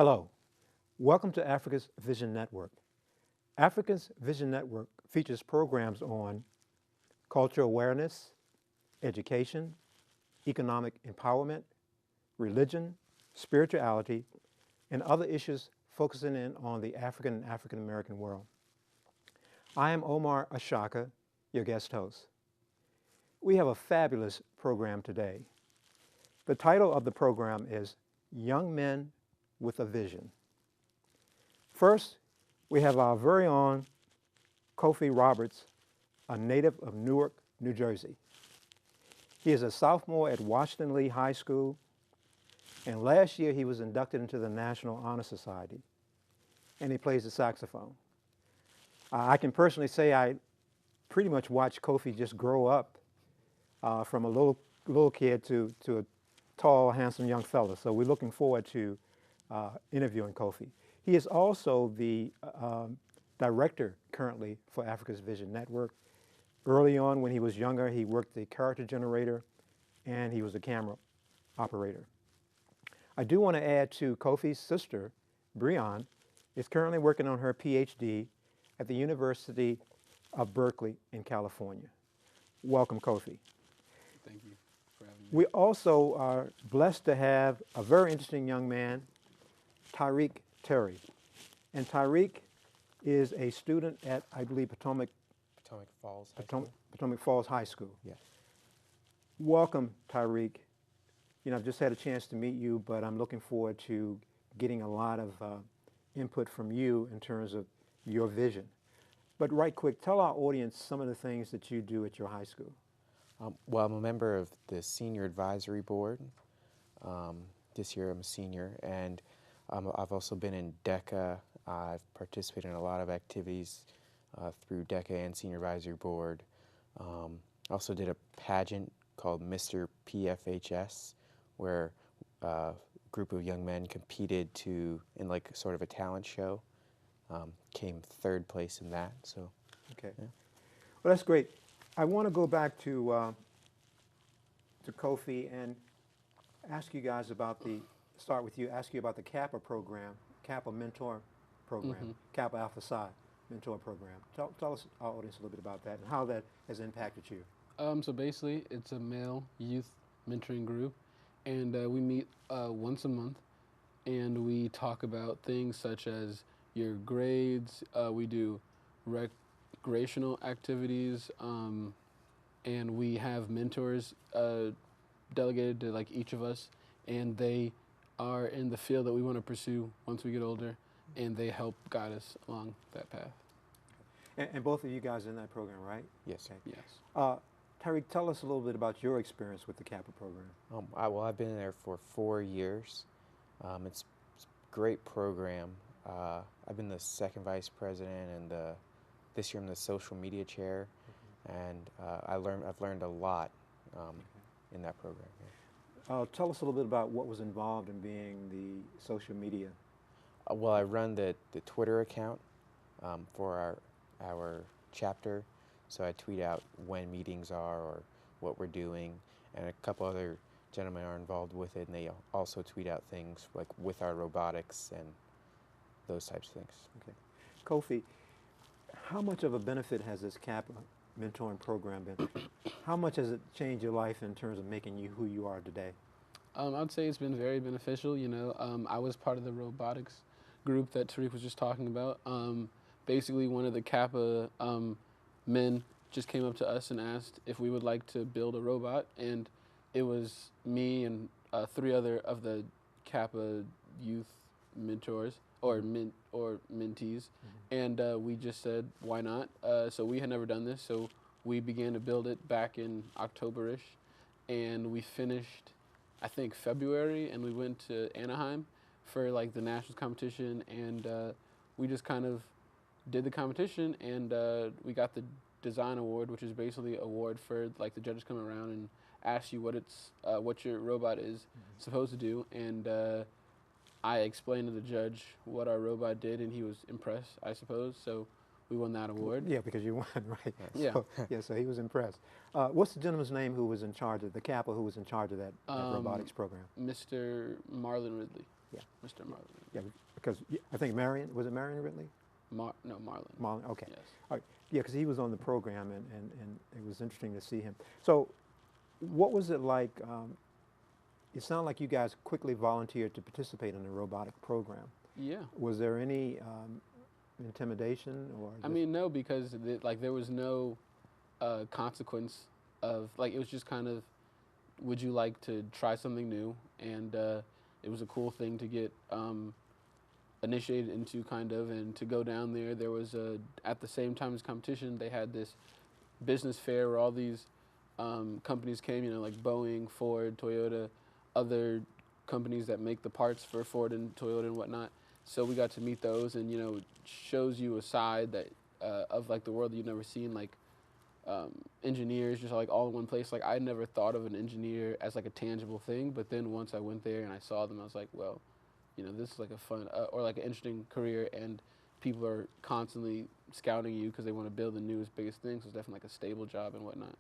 Hello, welcome to Africa's Vision Network. Africa's Vision Network features programs on cultural awareness, education, economic empowerment, religion, spirituality, and other issues focusing in on the African and African American world. I am Omar Ashaka, your guest host. We have a fabulous program today. The title of the program is Young Men with a Vision. First, we have our very own Kofi Roberts, a native of Newark, New Jersey. He is a sophomore at Washington Lee High School, and last year he was inducted into the National Honor Society, and he plays the saxophone. I can personally say I pretty much watched Kofi just grow up from a little kid to a tall, handsome young fella. So we're looking forward to interviewing Kofi. He is also the director currently for Africa's Vision Network. Early on, when he was younger, he worked the character generator and he was a camera operator. I do want to add to Kofi's sister, Breon, is currently working on her PhD at the University of Berkeley in California. Welcome, Kofi. Thank you for having me. We also are blessed to have a very interesting young man, Tyreek Terry. And Tyreek is a student at, I believe, Potomac Falls High School. Yes. Welcome, Tyreek. You know, I've just had a chance to meet you, but I'm looking forward to getting a lot of input from you in terms of your vision. But right quick, tell our audience some of the things that you do at your high school. Well, I'm a member of the Senior Advisory Board. This year I'm a senior, and I've also been in DECA. I've participated in a lot of activities through DECA and Senior Advisory Board. I also did a pageant called Mr. PFHS, where a group of young men competed in like sort of a talent show. Came third place in that. So. Okay. Yeah. Well, that's great. I want to go back to Kofi and ask you guys about ask you about the CAPA program, CAPA Mentor Program, CAPA Alpha Psi Mentor Program. Tell us, our audience, a little bit about that and how that has impacted you. So basically, it's a male youth mentoring group, and we meet once a month, and we talk about things such as your grades. We do recreational activities, and we have mentors delegated to like each of us, and they are in the field that we want to pursue once we get older, and they help guide us along that path. And both of you guys in that program, right? Yes. Okay. Yes. Tyreek, tell us a little bit about your experience with the CAPA program. Well, I've been there for 4 years. It's a great program. I've been the second vice president, and this year I'm the social media chair, and I've learned a lot in that program. Yeah. Tell us a little bit about what was involved in being the social media. Well, I run the Twitter account for our chapter, so I tweet out when meetings are or what we're doing, and a couple other gentlemen are involved with it, and they also tweet out things like with our robotics and those types of things. Okay. Kofi, how much of a benefit has this CAPA mentoring program been? How much has it changed your life in terms of making you who you are today? I'd say it's been very beneficial. You know, I was part of the robotics group that Tariq was just talking about. Basically, one of the CAPA men just came up to us and asked if we would like to build a robot, and it was me and 3 other of the CAPA youth mentors or mentees, and we just said, why not? So we had never done this, so we began to build it back in October-ish, and we finished, I think, February, and we went to Anaheim for like the nationals competition, and we just kind of did the competition, and we got the design award, which is basically an award for like the judges come around and ask you what your robot is supposed to do, and I explained to the judge what our robot did, and he was impressed, I suppose. So we won that award. Yeah, because you won, right? Yeah. So, yeah, so he was impressed. What's the gentleman's name who was in charge of the CAPA, who was in charge of that robotics program? Mr. Marlon Ridley. Yeah. Mr. Marlon. Yeah, because I think Marion, was it Marion Ridley? No, Marlon. Marlon, okay. Yes. All right. Yeah, because he was on the program, and it was interesting to see him. So what was it like? It sounded like you guys quickly volunteered to participate in the robotic program. Yeah. Was there any intimidation or? I mean, no, because like there was no consequence of like it was just kind of, would you like to try something new? And it was a cool thing to get initiated into, kind of, and to go down there. There was at the same time as competition, they had this business fair where all these companies came, you know, like Boeing, Ford, Toyota, other companies that make the parts for Ford and Toyota and whatnot. So we got to meet those, and you know, it shows you a side that of like the world that you've never seen, like engineers just like all in one place. Like I never thought of an engineer as like a tangible thing, but then once I went there and I saw them, I was like, well, you know, this is like a fun or like an interesting career, and people are constantly scouting you because they want to build the newest, biggest things. So it's definitely like a stable job and whatnot.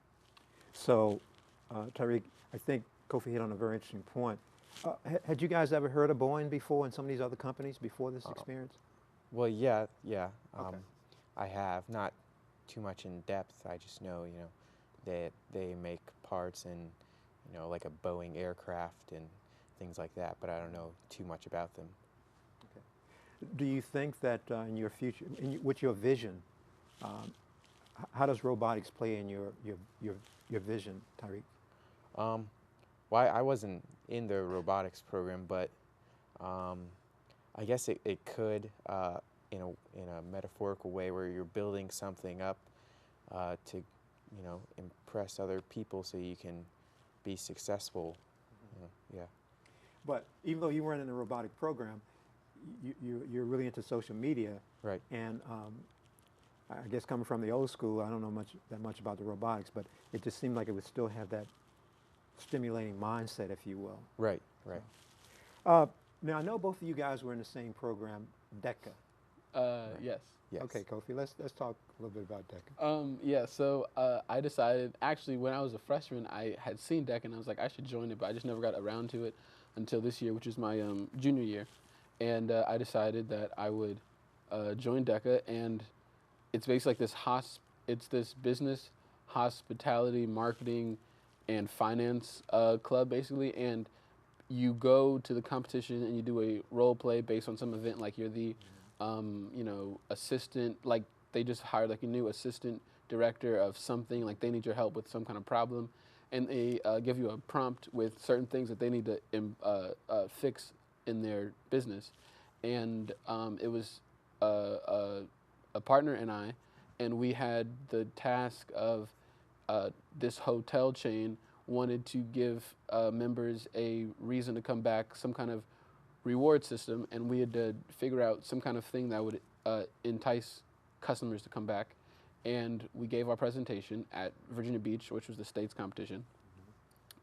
So, Tariq, I think Kofi hit on a very interesting point. Had you guys ever heard of Boeing before and some of these other companies before this experience? Well, yeah, yeah. Okay. I have not too much in depth. I just know, you know, that they make parts and, you know, like a Boeing aircraft and things like that. But I don't know too much about them. Do you think that in your future, with your vision, how does robotics play in your vision, Tariq? Well, I wasn't in the robotics program, but I guess it could, in a metaphorical way, where you're building something up to, you know, impress other people so you can be successful. You know, yeah. But even though you weren't in the robotic program, you're really into social media. Right. And I guess coming from the old school, I don't know that much about the robotics, but it just seemed like it would still have that stimulating mindset, if you will. Right. Right. Now, I know both of you guys were in the same program, DECA. Yes. Yes. Okay, Kofi, let's talk a little bit about DECA. Yeah, so I decided, actually, when I was a freshman, I had seen DECA, and I was like, I should join it, but I just never got around to it until this year, which is my junior year. And I decided that I would join DECA, and it's basically like it's this business, hospitality, marketing, and finance club, basically, and you go to the competition and you do a role play based on some event, like you're the, you know, assistant, like they just hired like a new assistant director of something, like they need your help with some kind of problem, and they give you a prompt with certain things that they need to fix in their business. And it was a partner and I, and we had the task of this hotel chain wanted to give members a reason to come back, some kind of reward system, and we had to figure out some kind of thing that would entice customers to come back. And we gave our presentation at Virginia Beach, which was the state's competition.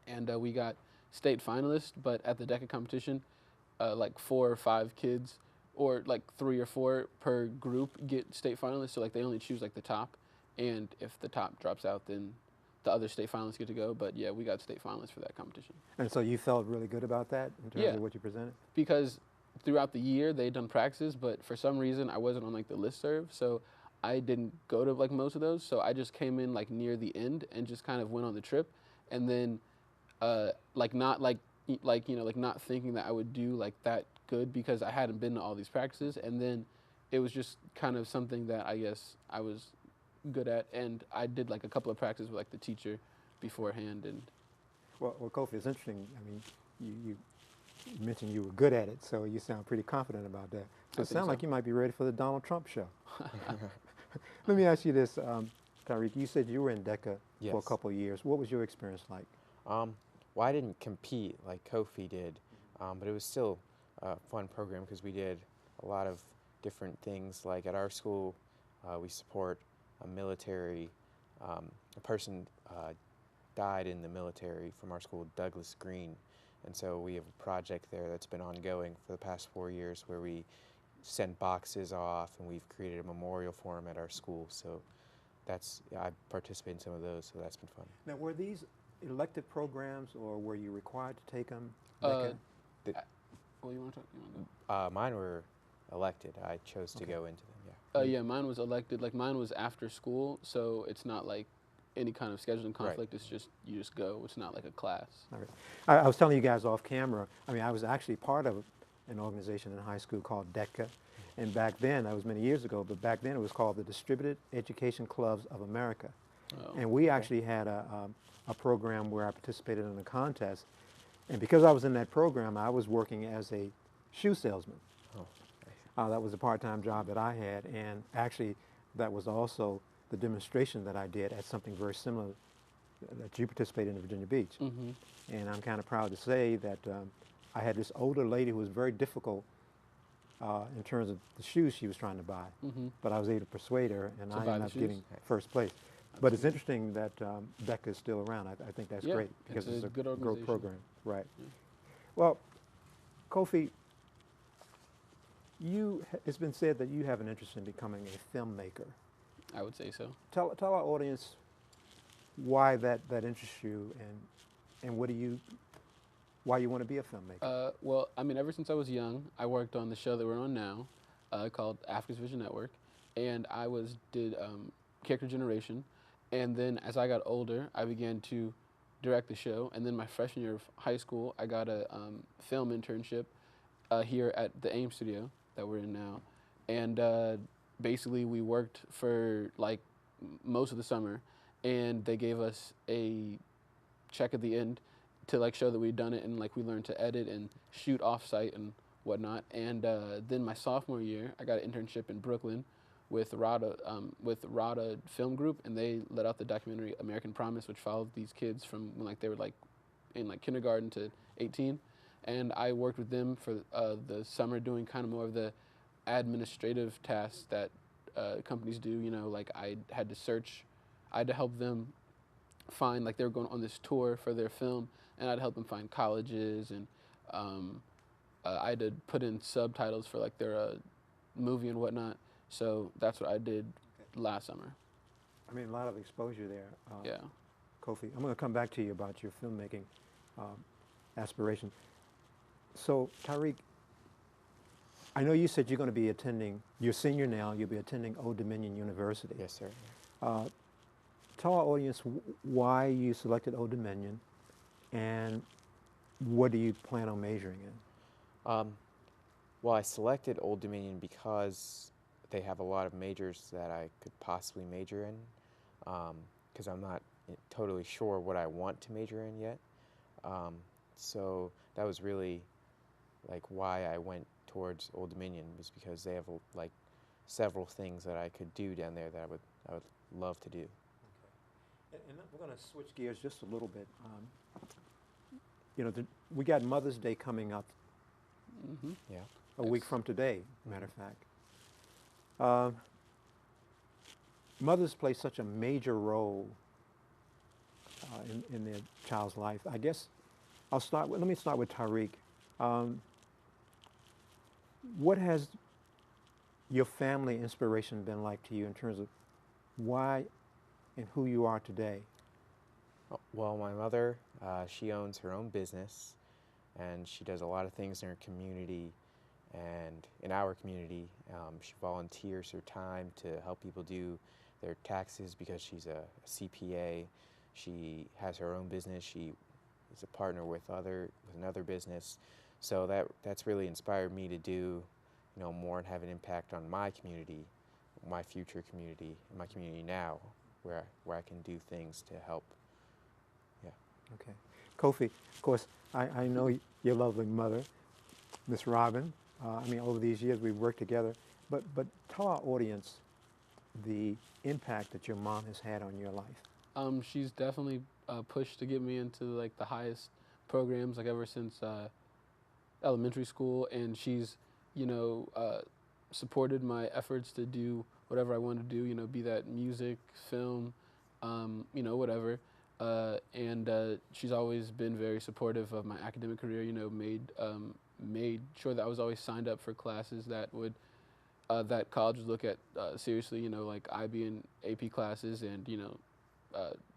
And we got state finalists, but at the DECA competition, like 4 or 5 kids, or like 3 or 4 per group get state finalists. So like they only choose like the top, and if the top drops out, then the other state finalists get to go. But yeah, we got state finalists for that competition. And so you felt really good about that in terms of what you presented? Because throughout the year they'd done practices, but for some reason I wasn't on like the listserv, so I didn't go to like most of those. So I just came in like near the end and just kind of went on the trip, and then like not like you know, like not thinking that I would do like that good because I hadn't been to all these practices, and then it was just kind of something that I guess I was good at, and I did like a couple of practices with like the teacher beforehand. And Well, Kofi, it's interesting. I mean, you mentioned you were good at it, so you sound pretty confident about that. So it sounds like you might be ready for the Donald Trump show. Let me ask you this, Tariq. You said you were in DECA for a couple of years. What was your experience like? Well, I didn't compete like Kofi did, but it was still a fun program because we did a lot of different things. Like at our school, we support a military, a person died in the military from our school, Douglas Green. And so we have a project there that's been ongoing for the past 4 years where we send boxes off, and we've created a memorial for him at our school. So I participate in some of those, so that's been fun. Now, were these elective programs, or were you required to take them? Cole, you want to talk? Mine were elected. I chose to Okay. go into them. Yeah. Yeah, mine was elected. Like mine was after school, so it's not like any kind of scheduling conflict. It's just you just go. It's not like a class. All right. I was telling you guys off camera, I mean, I was actually part of an organization in high school called DECA. And back then, that was many years ago, but back then it was called the Distributed Education Clubs of America. Oh. And we actually had a program where I participated in a contest. And because I was in that program, I was working as a shoe salesman. Oh, That was a part-time job that I had. And actually, that was also the demonstration that I did at something very similar that you participated in Virginia Beach. Mm-hmm. And I'm kind of proud to say that I had this older lady who was very difficult in terms of the shoes she was trying to buy. Mm-hmm. But I was able to persuade her, and To I buy ended the up shoes? getting first place. But it's interesting that DECA is still around. I think that's Yeah, great because it's it's a a good growth organization. program. Right. Yeah. Well, Kofi, it's been said that you have an interest in becoming a filmmaker. I would say so. Tell our audience why that interests you and why you want to be a filmmaker. Well, I mean, ever since I was young, I worked on the show that we're on now, called Africa's Vision Network, and I did character generation, and then as I got older, I began to direct the show, and then my freshman year of high school, I got a film internship here at the AIM studio that we're in now, and basically we worked for like most of the summer, and they gave us a check at the end to like show that we'd done it, and like we learned to edit and shoot off-site and whatnot. And then my sophomore year, I got an internship in Brooklyn with RADA Film Group, and they let out the documentary American Promise, which followed these kids from when like they were like in like kindergarten to 18. And I worked with them for the summer doing kind of more of the administrative tasks that companies do. You know, like I had to help them find, like they were going on this tour for their film, and I'd help them find colleges, and I had to put in subtitles for like their movie and whatnot. So that's what I did last summer. I mean, a lot of exposure there. Yeah. Kofi, I'm going to come back to you about your filmmaking aspiration. So, Tariq, I know you said you're going to be attending, you're a senior now, you'll be attending Old Dominion University. Yes, sir. Tell our audience why you selected Old Dominion and what do you plan on majoring in? Well, I selected Old Dominion because they have a lot of majors that I could possibly major in, because I'm not totally sure what I want to major in yet. So that was really like why I went towards Old Dominion, was because they have like several things that I could do down there that I would love to do. And we're going to switch gears just a little bit. You know, we got Mother's Day coming up Mm-hmm. Yeah. a week from today, matter of fact. Mothers play such a major role in their child's life. I guess let me start with Tariq. What has your family inspiration been like to you in terms of why and who you are today? Well, my mother, she owns her own business, and she does a lot of things in her community and in our community. She volunteers her time to help people do their taxes because she's a CPA. She has her own business. She is a partner with another business. So that's really inspired me to do, more and have an impact on my community, my future community, my community now, where I can do things to help. Yeah. Okay. Kofi, of course, I know your lovely mother, Miss Robin. Over these years we've worked together, but tell our audience the impact that your mom has had on your life. She's definitely pushed to get me into like the highest programs, like ever since elementary school, and she's, supported my efforts to do whatever I want to do, be that music, film, whatever. And she's always been very supportive of my academic career, made sure that I was always signed up for classes that would that college would look at seriously, like IB and AP classes, and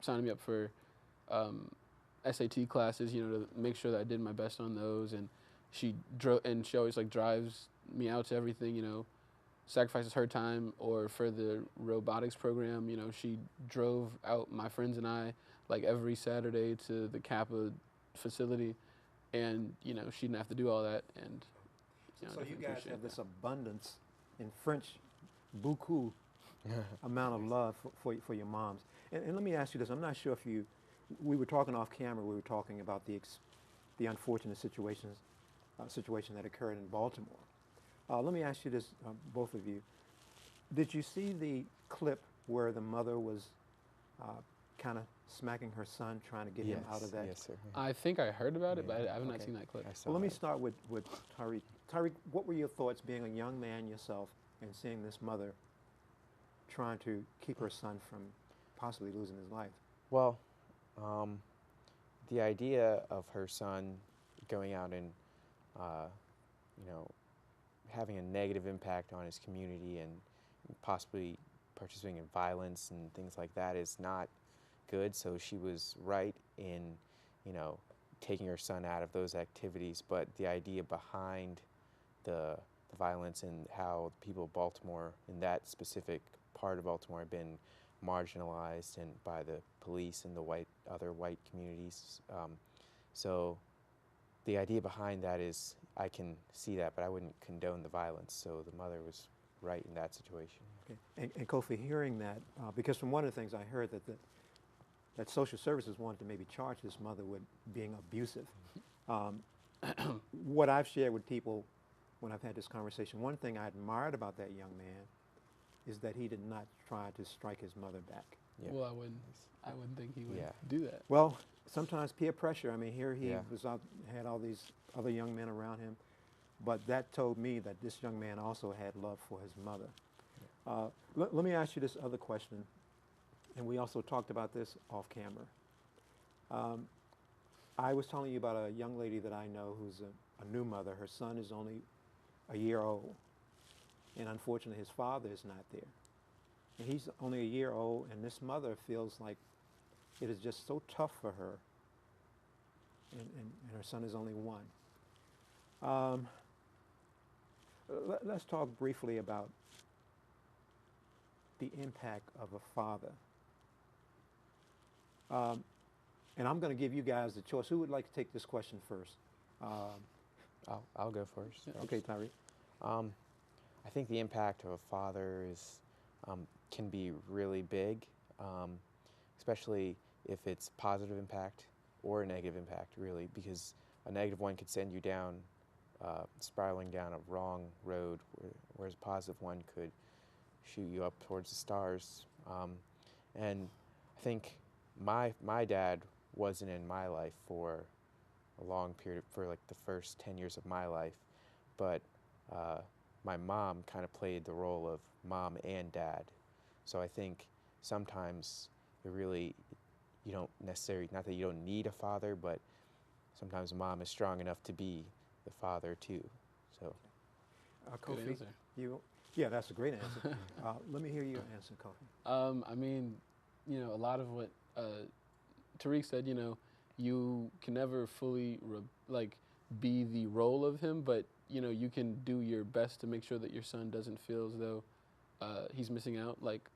signing me up for SAT classes, to make sure that I did my best on those, and she drove, and she always like drives me out to everything, you know, sacrifices her time. Or for the robotics program, you know, she drove out my friends and I like every Saturday to the Kappa facility, and you know, she didn't have to do all that. And you know, I So you definitely guys appreciate have that. this abundance in French, beaucoup amount of love for your moms. And let me ask you this. I'm not sure if you, we were talking off camera, we were talking about the unfortunate situation that occurred in Baltimore. Let me ask you this, both of you. Did you see the clip where the mother was kind of smacking her son, trying to get him out of that? Yes, sir. I think I heard about it, but I have not Okay. seen that clip. I saw Well, let me it. start with Tariq. Tariq, what were your thoughts being a young man yourself and seeing this mother trying to keep her son from possibly losing his life? Well, the idea of her son going out and, you know, having a negative impact on his community and possibly participating in violence and things like that is not good. So she was right in, you know, taking her son out of those activities. But the idea behind the violence and how the people of Baltimore, in that specific part of Baltimore, have been marginalized and by the police and the other white communities. So the idea behind that is I can see that, but I wouldn't condone the violence. So the mother was right in that situation. Okay. And Kofi, hearing that, because from one of the things I heard that social services wanted to maybe charge this mother with being abusive. What I've shared with people when I've had this conversation, one thing I admired about that young man is that he did not try to strike his mother back. Yeah. Well, I wouldn't think he would Yeah. do that. Well, sometimes peer pressure. I mean, here he Yeah. was out, had all these other young men around him, but that told me that this young man also had love for his mother. Let me ask you this other question, and we also talked about this off camera. I was telling you about a young lady that I know who's a new mother. Her son is only a year old, and unfortunately his father is not there. And he's only a year old, and this mother feels like it is just so tough for her, and her son is only one. Let's talk briefly about the impact of a father. And I'm going to give you guys the choice. Who would like to take this question first? I'll go first. Okay, Tyree. I think the impact of a father is can be really big, especially if it's positive impact or a negative impact, really, because a negative one could send you down, spiraling down a wrong road, whereas a positive one could shoot you up towards the stars. And I think my dad wasn't in my life for a long period, for like the first 10 years of my life, but my mom kind of played the role of mom and dad. So I think sometimes you don't necessarily, not that you don't need a father, but sometimes mom is strong enough to be the father too. So Good Kofi, answer. yeah, that's a great answer. Let me hear your answer, Kofi. I mean, you know, a lot of what Tariq said, you know, you can never fully be the role of him, but you know, you can do your best to make sure that your son doesn't feel as though he's missing out. Like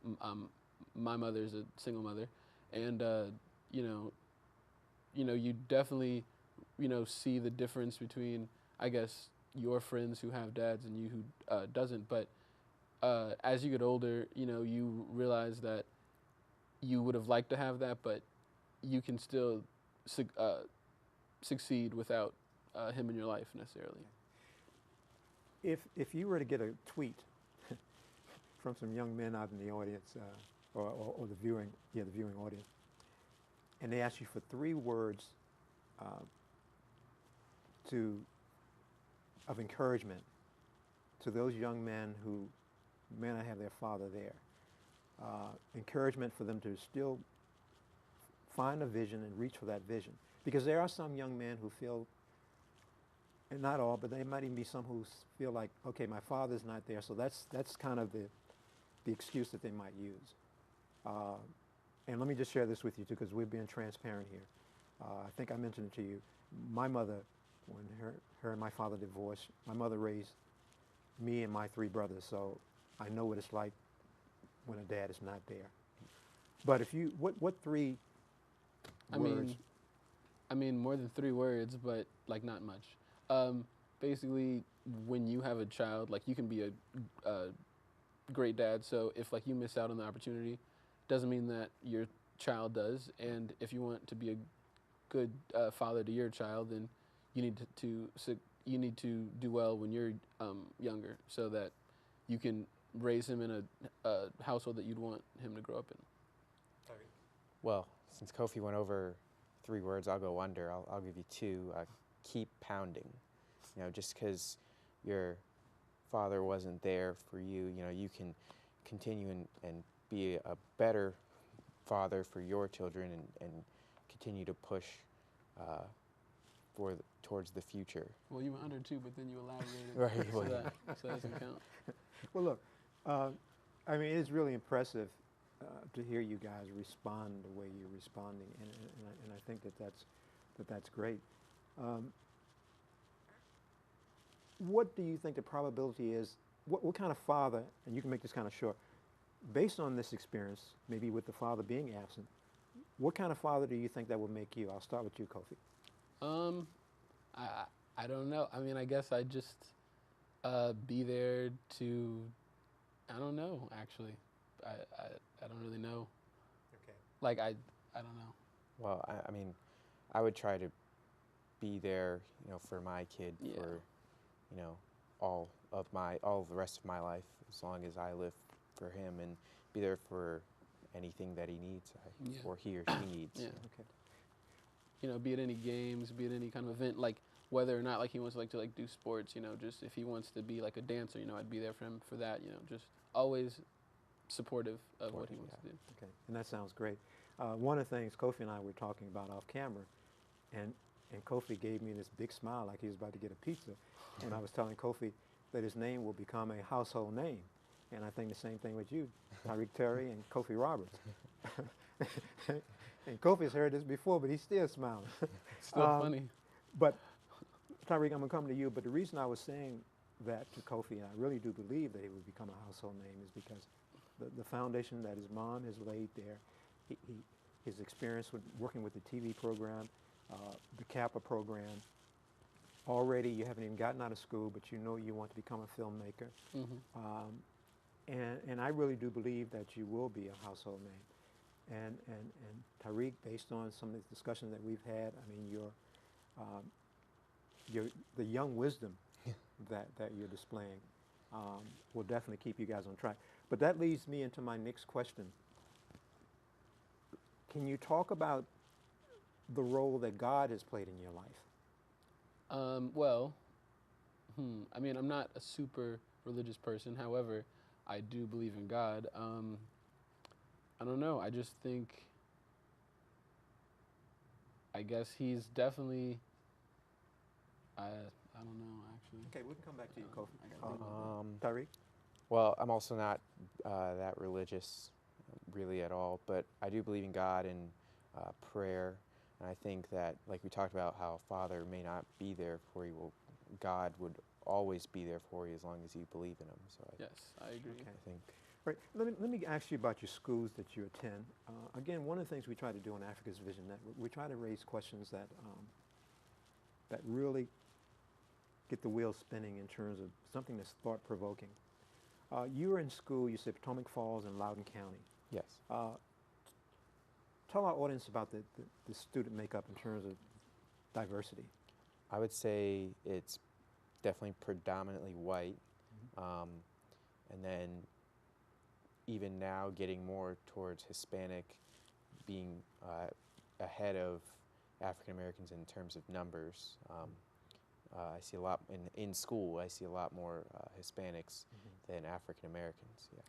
my mother is a single mother, and you you definitely, you know, see the difference between, I guess, your friends who have dads and you who doesn't. But as you get older, you know, you realize that you would have liked to have that, but you can still succeed without him in your life necessarily. If you were to get a tweet from some young men out in the audience, or the viewing audience, and they ask you for 3 words of encouragement to those young men who may not have their father there, encouragement for them to still find a vision and reach for that vision, because there are some young men who feel, and not all, but there might even be some who feel like, okay, my father's not there, so that's kind of the excuse that they might use. And let me just share this with you too, because we're being transparent here. I think I mentioned it to you. My mother when her and my father divorced. My mother raised me and my three brothers, so I know what it's like when a dad is not there. But if you, what three I words? mean, more than 3 words, but like not much. Basically, when you have a child, like you can be a great dad. So if like you miss out on the opportunity, doesn't mean that your child does. And if you want to be a good father to your child, then you need you need to do well when you're younger, so that you can raise him in a household that you'd want him to grow up in. Well, since Kofi went over 3 words, I'll go under. I'll give you two. Keep pounding. You know, just because your father wasn't there for you, you know, you can continue and be a better father for your children and continue to push towards the future. Well, you went under too, but then you elaborated. Right, So well, that doesn't count. Well, look, I mean, it's really impressive to hear you guys respond the way you're responding, and I think that's great. What do you think the probability is? What kind of father, and you can make this kind of short, based on this experience, maybe with the father being absent, what kind of father do you think that would make you? I'll start with you, Kofi. I don't know. I mean, I guess I just be there to. I don't know. Actually, I don't really know. Okay. Like I don't know. Well, I mean, I would try to be there, you know, for my kid Yeah. for, you know, all the rest of my life, as long as I live for him, and be there for anything that he needs, Yeah. or he or she needs. Yeah. Okay. You know, be at any games, be at any kind of event, like whether or not like he wants to do sports. You know, just if he wants to be like a dancer, you know, I'd be there for him for that. You know, just always supportive of what he Supportive, wants to do. Okay, and that sounds great. One of the things Kofi and I were talking about off camera, and Kofi gave me this big smile like he was about to get a pizza when I was telling Kofi that his name will become a household name. And I think the same thing with you, Tyreek Terry and Kofi Roberts. And Kofi's heard this before, but he's still smiling. Still funny. But Tyreek, I'm gonna come to you. But the reason I was saying that to Kofi, and I really do believe that it would become a household name, is because the foundation that his mom has laid there, his experience with working with the TV program, the Kappa program. Already, you haven't even gotten out of school, but you know you want to become a filmmaker. Mm-hmm. And I really do believe that you will be a household name. And Tyreek, based on some of the discussions that we've had, I mean, the young wisdom that you're displaying will definitely keep you guys on track. But that leads me into my next question. Can you talk about the role that God has played in your life? Well, I mean, I'm not a super religious person. However, I do believe in God. I don't know. I just think, I guess he's definitely, I don't know, actually. Okay, we can come back to you, Kofi. I gotta think about that. Tyreek? Well, I'm also not that religious, really, at all, but I do believe in God and prayer, and I think that, like we talked about, how Father may not be there for you, well, God would always be there for you as long as you believe in Him. So Yes, I agree. Okay. I think. Right. Let me ask you about your schools that you attend. Again, one of the things we try to do on Africa's Vision Network, we try to raise questions that that really get the wheels spinning in terms of something that's thought-provoking. You were in school, you said Potomac Falls and Loudoun County. Yes. Tell our audience about the student makeup in terms of diversity. I would say it's definitely predominantly white, and then even now getting more towards Hispanic, being ahead of African Americans in terms of numbers. I see a lot in school. I see a lot more Hispanics than African Americans. Yeah.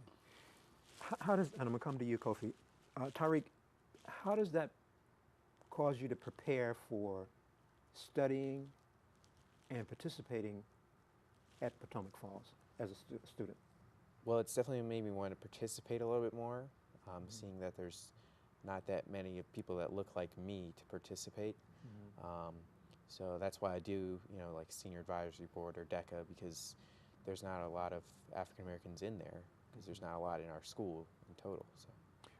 How does, and I'm gonna come to you, Kofi. Tyreek, how does that cause you to prepare for studying and participating at Potomac Falls as a student? Well, it's definitely made me want to participate a little bit more, seeing that there's not that many people that look like me to participate. So that's why I do, like Senior Advisory Board or DECA, because there's not a lot of African Americans in there, because there's not a lot in our school in total. So,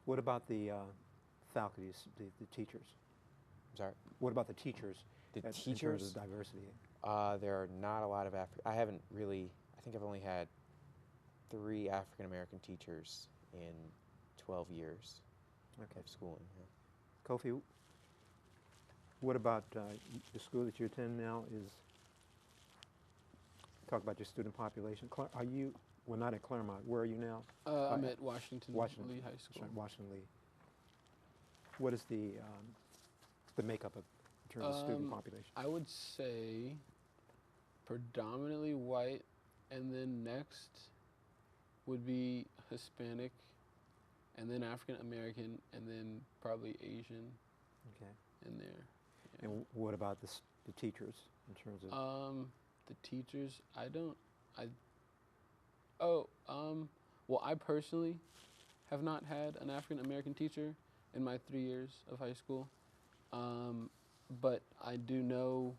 What about the faculties, the teachers? I'm sorry. What about the teachers? The in terms teachers? of diversity. There are not a lot of I haven't really. I think I've only had 3 African American teachers in 12 years Okay. of schooling. Yeah. Kofi, what about the school that you attend now? Talk about your student population. Are you? Well, not at Claremont. Where are you now? I'm at Washington Lee High School. Sorry, Washington Lee. What is the makeup of in terms of student population? I would say predominantly white, and then next would be Hispanic, and then African American, and then probably Asian Okay. in there. Yeah. And what about the teachers in terms of? The teachers, well, I personally have not had an African American teacher in my 3 years of high school. But I do know,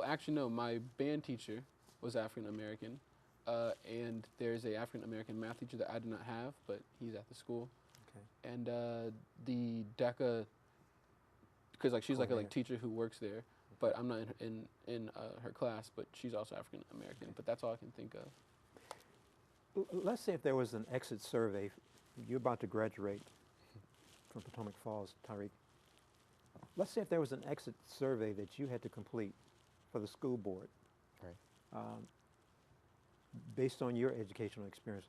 actually no, my band teacher was African American, and there's a African American math teacher that I did not have, but he's at the school. Okay. And the DECA, because like she's like a Coordinator. teacher who works there, but I'm not in her class, but she's also African American. Okay. But that's all I can think of. Let's say if there was an exit survey, you're about to graduate from Potomac Falls, Tyreek. Let's say if there was an exit survey that you had to complete for the school board, Right. based on your educational experience,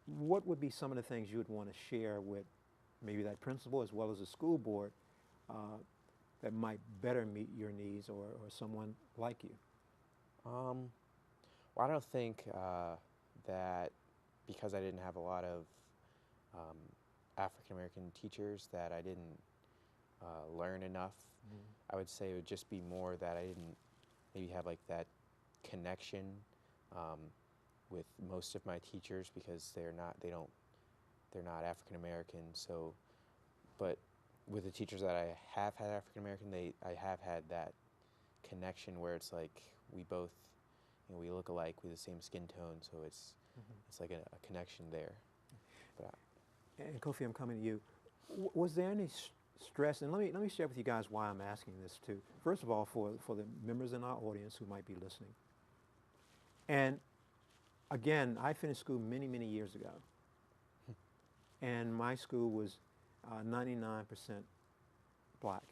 what would be some of the things you would want to share with maybe that principal as well as the school board that might better meet your needs or someone like you? Well, I don't think that because I didn't have a lot of African American teachers that I didn't learn enough. I would say it would just be more that I didn't maybe have like that connection with most of my teachers because they're not African American. So, but with the teachers that I have had African American, I have had that connection where it's like we both, we look alike, we have the same skin tone, so it's like a connection there. But And Kofi, I'm coming to you. Was there any stress? And let me share with you guys why I'm asking this too. First of all, for the members in our audience who might be listening. And again, I finished school many, many years ago. And my school was 99% black.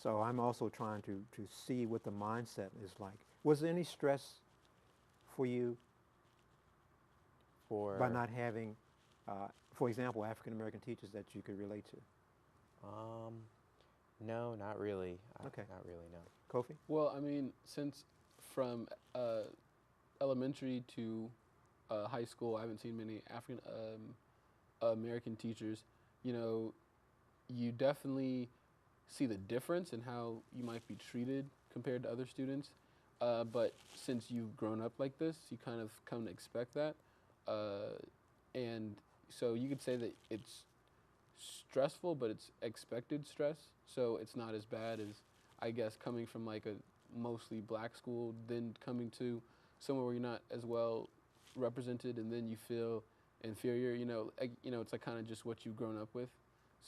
So I'm also trying to see what the mindset is like. Was there any stress for you by not having, for example, African American teachers that you could relate to? No, not really. Okay. Not really, no. Kofi? Well, I mean, since from elementary to high school, I haven't seen many African American teachers. You definitely see the difference in how you might be treated compared to other students. But since you've grown up like this, you kind of come to expect that. And so you could say that it's stressful, but it's expected stress. So it's not as bad as, I guess, coming from like a mostly black school, then coming to somewhere where you're not as well represented, and then you feel inferior. It's like kind of just what you've grown up with.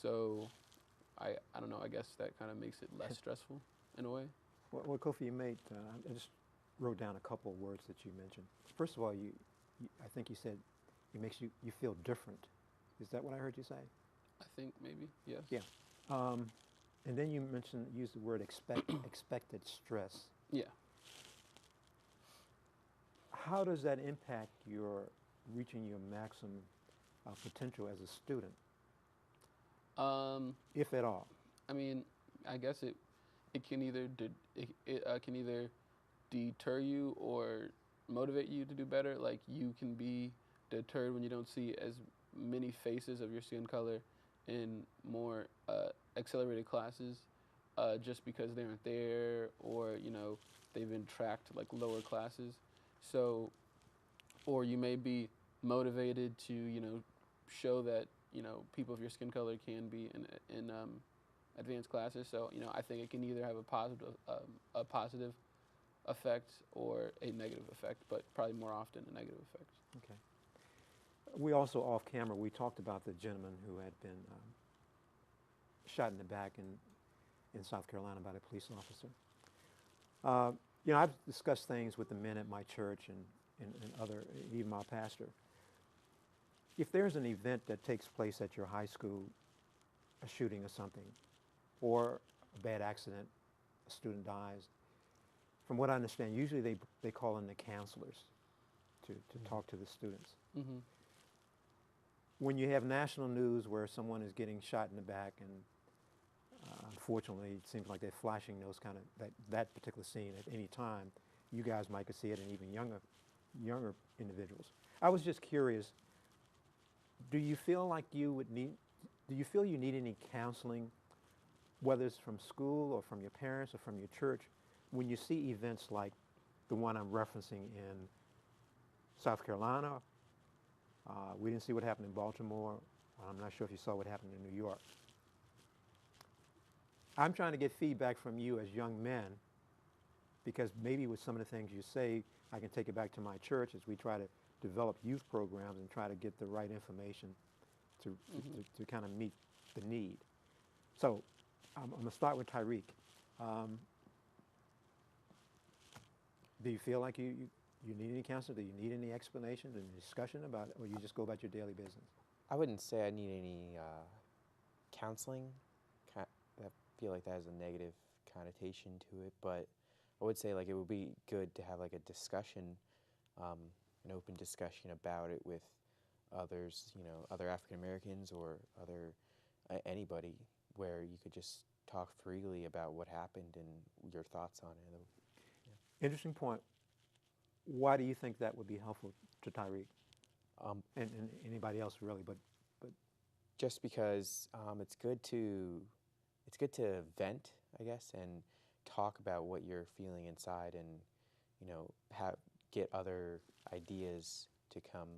So I don't know. I guess that kind of makes it less stressful in a way. Well, Kofi, you made, I just wrote down a couple of words that you mentioned. First of all, I think you said it makes you feel different. Is that what I heard you say? I think maybe, yes. Yeah. And then you used the word expected stress. Yeah. How does that impact your reaching your maximum potential as a student, if at all? I mean, I guess it can either can either deter you or motivate you to do better. Like you can be deterred when you don't see as many faces of your skin color in more accelerated classes, just because they aren't there, or they've been tracked to like lower classes. So, or you may be motivated to show that people of your skin color can be advanced classes. So I think it can either have a positive effect or a negative effect, but probably more often a negative effect. Okay. We also, off camera, we talked about the gentleman who had been shot in the back in South Carolina by the police officer. I've discussed things with the men at my church and other, even my pastor. If there's an event that takes place at your high school, a shooting or something, or a bad accident, a student dies, from what I understand, usually they call in the counselors to talk to the students. Mm-hmm. When you have national news where someone is getting shot in the back, and unfortunately it seems like they're flashing those kind of that particular scene at any time, you guys might could see it in even younger individuals. I was just curious, do you feel you need any counseling, whether it's from school or from your parents or from your church, when you see events like the one I'm referencing in South Carolina? We didn't see what happened in Baltimore. I'm not sure if you saw what happened in New York. I'm trying to get feedback from you as young men, because maybe with some of the things you say, I can take it back to my church as we try to develop youth programs and try to get the right information to kind of meet the need. So I'm going to start with Tyreek. Do you feel like you need any counseling? Do you need any explanations and discussion about it, or you just go about your daily business? I wouldn't say I need any counseling. I feel like that has a negative connotation to it, but I would say like it would be good to have like a discussion, an open discussion about it with others, other African Americans or other anybody, where you could just talk freely about what happened and your thoughts on it. Yeah. Interesting point. Why do you think that would be helpful to Tyreek? And anybody else really, but just because it's good to vent, I guess, and talk about what you're feeling inside, and get other ideas to come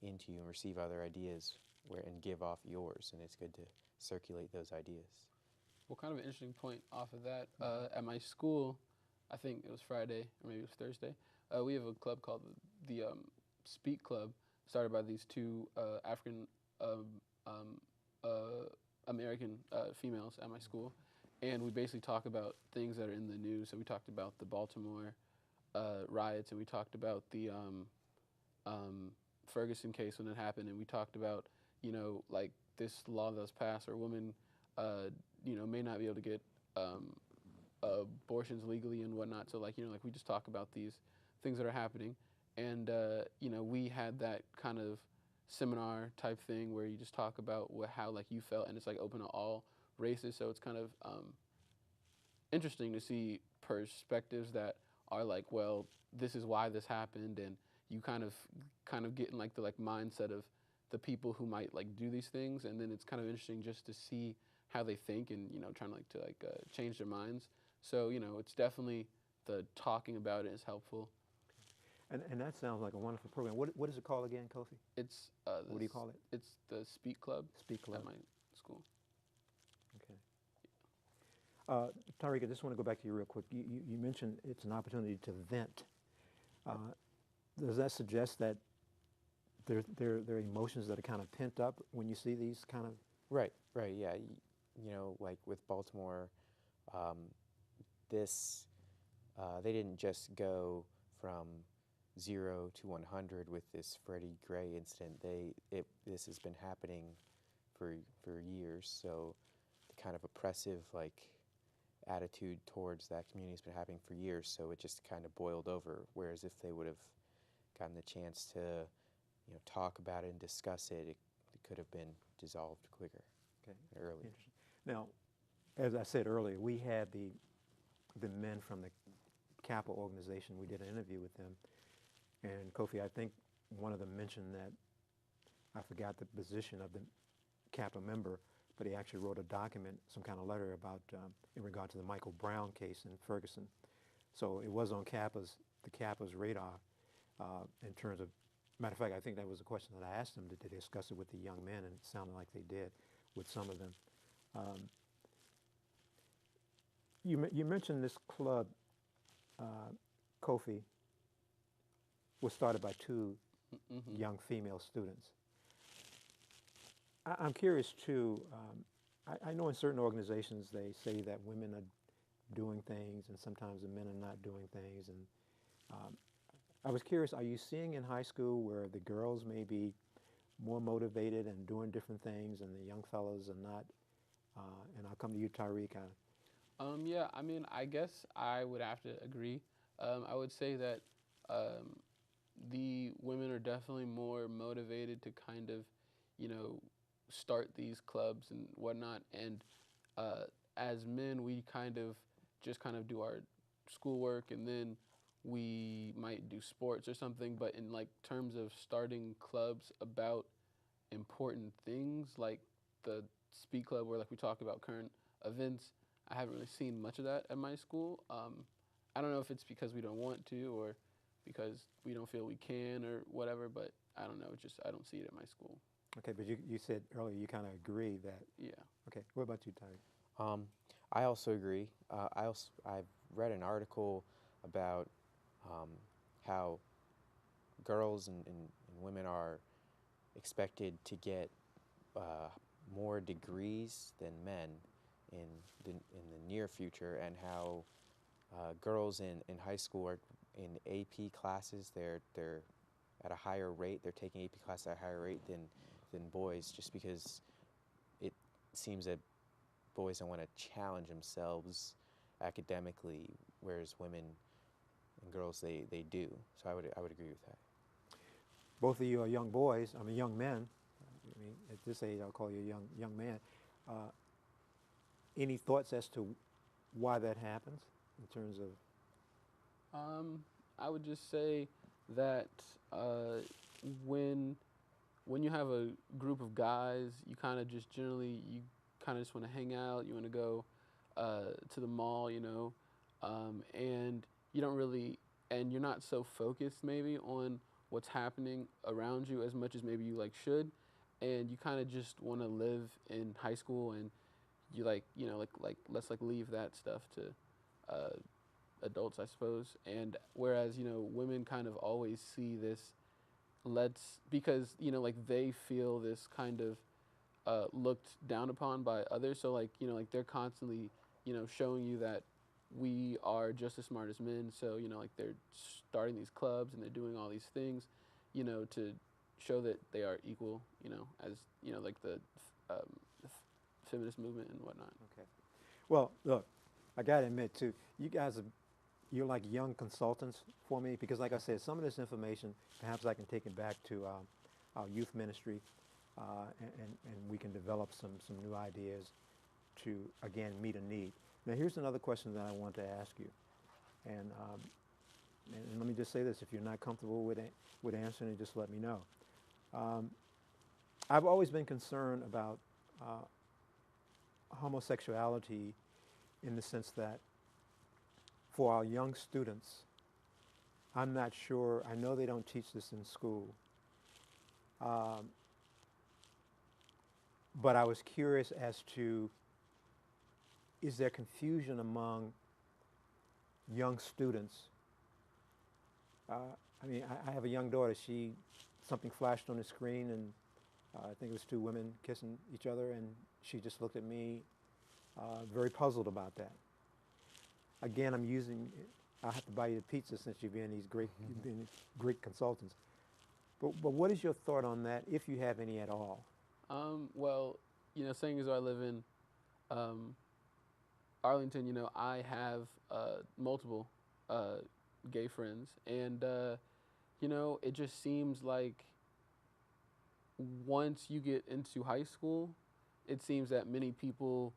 into you and receive other ideas and give off yours, and it's good to circulate those ideas. Well, kind of an interesting point off of that. At my school, I think it was Friday or maybe it was Thursday, we have a club called the Speak Club, started by these two African American females at my school, and we basically talk about things that are in the news. So we talked about the Baltimore riots, and we talked about the Ferguson case when it happened, and we talked about like this law that was passed, where women may not be able to get abortions legally and whatnot. So like we just talk about these things that are happening, and we had that kind of seminar type thing where you just talk about how like you felt, and it's like open to all races. So it's kind of interesting to see perspectives that are like, well, this is why this happened, and you kind of get in like the mindset of the people who might like do these things, and then it's kind of interesting just to see how they think, and trying to change their minds. So it's definitely the talking about it is helpful. and that sounds like a wonderful program. What is it called again, Kofi? It's What do you call it? It's the Speak Club. Speak Club. At my school. Okay. Tyreek, I just want to go back to you real quick. You mentioned it's an opportunity to vent. Does that suggest that there are emotions that are kind of pent up when you see these kind of? Right, yeah. Like with Baltimore, they didn't just go from 0 to 100 with this Freddie Gray incident. This has been happening for years. So the kind of oppressive attitude towards that community has been happening for years. So it just kind of boiled over. Whereas if they would have gotten the chance to talk about it and discuss it, it could have been dissolved quicker. Okay. Earlier. Now, as I said earlier, we had the men from the Kappa organization. We did an interview with them, and Kofi, I think one of them mentioned that, I forgot the position of the Kappa member, but he actually wrote a document, some kind of letter about in regard to the Michael Brown case in Ferguson. So it was on the Kappa's radar in terms of. Matter of fact, I think that was a question that I asked them. Did they discuss it with the young men? And it sounded like they did with some of them. You mentioned this club, Kofi, was started by two Mm-hmm. young female students. I'm curious too. I know in certain organizations they say that women are doing things and sometimes the men are not doing things. And um, I was curious, are you seeing in high school where the girls may be more motivated and doing different things and the young fellows are not? And I'll come to you, Tyreek. Yeah, I mean, I guess I would have to agree. I would say that um, the women are definitely more motivated to kind of, you know, start these clubs and whatnot. And uh, as men, we kind of just kind of do our schoolwork and then we might do sports or something. But in like terms of starting clubs about important things like the Speak Club, where like we talk about current events, I haven't really seen much of that at my school. I don't know if it's because we don't want to or because we don't feel we can or whatever, but I don't know. It's just I don't see it at my school. Okay, but you said earlier you kind of agree that. Yeah. Okay, what about you, Tyreek? I also agree. I've read an article about um, how girls and women are expected to get uh, more degrees than men in the near future, and how girls in high school are in AP classes. They're at a higher rate. They're taking AP classes at a higher rate than boys, just because it seems that boys don't want to challenge themselves academically, whereas women and girls they do. So I would agree with that. Both of you are young boys. I mean, young men. I mean, at this age, I'll call you a young man. Uh, any thoughts as to why that happens in terms of? I would just say that when when you have a group of guys, you kind of just generally you kind of just want to hang out. You want to go to the mall, you know, and you don't really and you're not so focused maybe on what's happening around you as much as maybe you like should, and you kind of just want to live in high school and you like you know like let's like leave that stuff to uh, adults, I suppose. And whereas you know women kind of always see this let's because you know like they feel this kind of looked down upon by others. So like you know like they're constantly you know showing you that we are just as smart as men. So you know like they're starting these clubs and they're doing all these things, you know, to show that they are equal. You know, as you know like the feminist movement and whatnot. Okay. Well, look, I got to admit too, you guys are you're like young consultants for me because, like I said, some of this information perhaps I can take it back to our youth ministry, and we can develop some new ideas to again meet a need. Now, here's another question that I want to ask you, and and let me just say this: if you're not comfortable with answering it, just let me know. Um, I've always been concerned about homosexuality in the sense that for our young students, I'm not sure, I know they don't teach this in school, um, but I was curious as to, is there confusion among young students? I mean, I have a young daughter, something flashed on the screen and I think it was two women kissing each other and she just looked at me very puzzled about that. Again, I'll have to buy you a pizza since you've been great consultants. But what is your thought on that, if you have any at all? Well, you know, saying as though I live in um, Arlington, you know, I have multiple gay friends, and you know, it just seems like once you get into high school, it seems that many people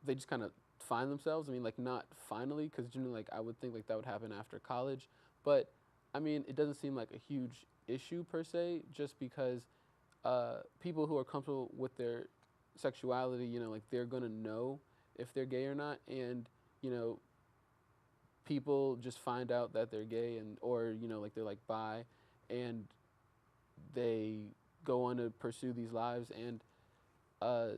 they just kind of find themselves. I mean, like not finally, because generally, like I would think like that would happen after college, but I mean, it doesn't seem like a huge issue per se, just because people who are comfortable with their sexuality, you know, like they're gonna know if they're gay or not, and you know, people just find out that they're gay and or you know like they're like bi, and they go on to pursue these lives and uh,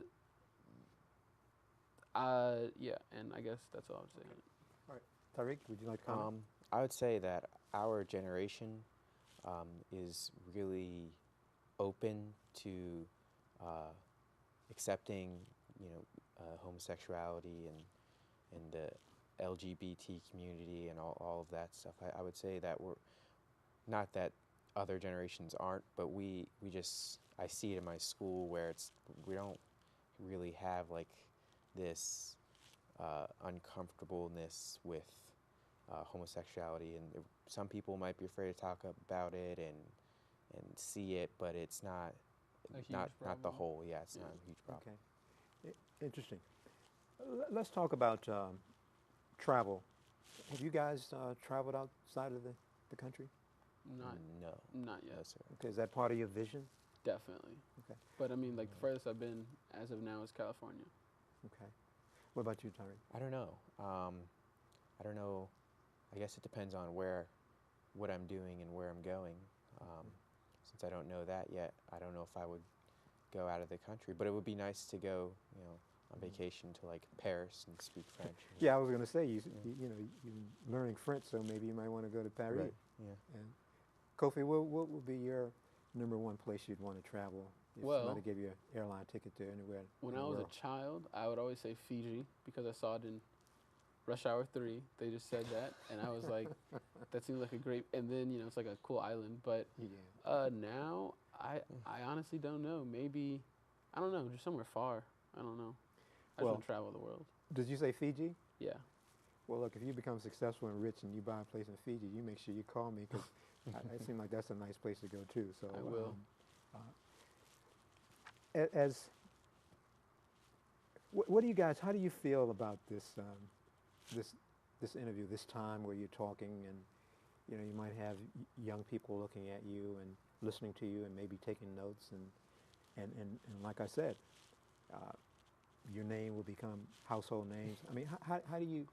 Yeah, and I guess that's all I would say. Okay. All right. Tariq, would you like to comment? I would say that our generation is really open to uh, accepting, homosexuality and the LGBT community and all of that stuff. I would say that we're not that other generations aren't, but we just I see it in my school where we don't really have like this uncomfortableness with homosexuality, and some people might be afraid to talk about it and see it, but it's not A huge not the problem. whole. Yeah, it's Yeah. not a huge problem. Okay. Interesting. Let's talk about travel. Have you guys traveled outside of the country? Not No, not yet. no, sir. Okay, is that part of your vision? Definitely. Okay. But I mean, like the furthest I've been as of now is California. Okay. What about you, Tariq? I don't know. I don't know. I guess it depends on what I'm doing and where I'm going. Since I don't know that yet, I don't know if I would go out of the country. But it would be nice to go, on vacation to like Paris and speak French. Yeah, I was going to say, Yeah. you're learning French, so maybe you might want to go to Paris. Right. Yeah. And Kofi, what would be your number one place you'd want to travel if Well, somebody gave you an airline ticket to anywhere? When in I the was a world? child, I would always say Fiji because I saw it in Rush Hour 3. They just said that, and I was like, that seems like a great. And then it's like a cool island. But Yeah. now I honestly don't know. Maybe I don't know, just somewhere far. I don't know. I just Well- want to travel the world. Did you say Fiji? Yeah. Well, look, if you become successful and rich and you buy a place in Fiji, you make sure you call me because it seems like that's a nice place to go too. So I will. As what do you guys? How do you feel about this interview? This time where you're talking and you might have young people looking at you and listening to you and maybe taking notes and like I said, your name will become household names. I mean, how do you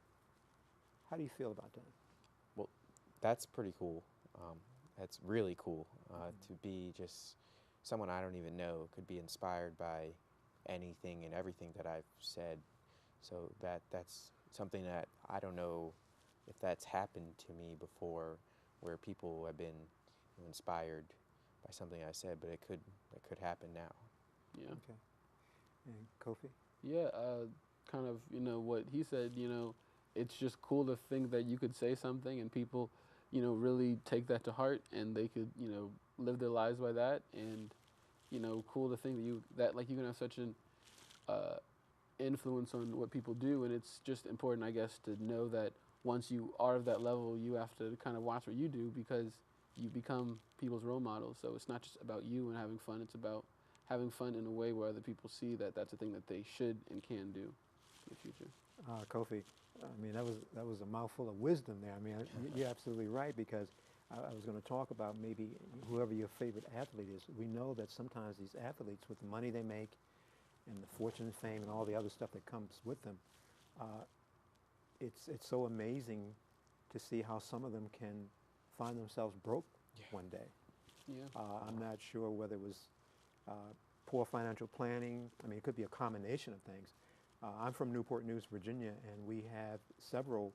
feel about that? Well, that's pretty cool. That's really cool to be just someone I don't even know could be inspired by anything and everything that I've said. So that's something that I don't know if that's happened to me before, where people have been inspired by something I said, but it could happen now. Yeah. Okay. And Kofi? Yeah, kind of, what he said, it's just cool to think that you could say something and people, really take that to heart and they could, live their lives by that. And, cool to think that like you can have such an influence on what people do. And it's just important, I guess, to know that once you are of that level, you have to kind of watch what you do because you become people's role models. So it's not just about you and having fun. It's about having fun in a way where other people see that that's a thing that they should and can do in the future. Kofi, I mean, that was a mouthful of wisdom there. I mean, you're absolutely right because I was going to talk about maybe whoever your favorite athlete is. We know that sometimes these athletes, with the money they make and the fortune and fame and all the other stuff that comes with them, it's so amazing to see how some of them can find themselves broke one day. Yeah. I'm not sure whether it was poor financial planning. I mean, it could be a combination of things. I'm from Newport News, Virginia, and we have several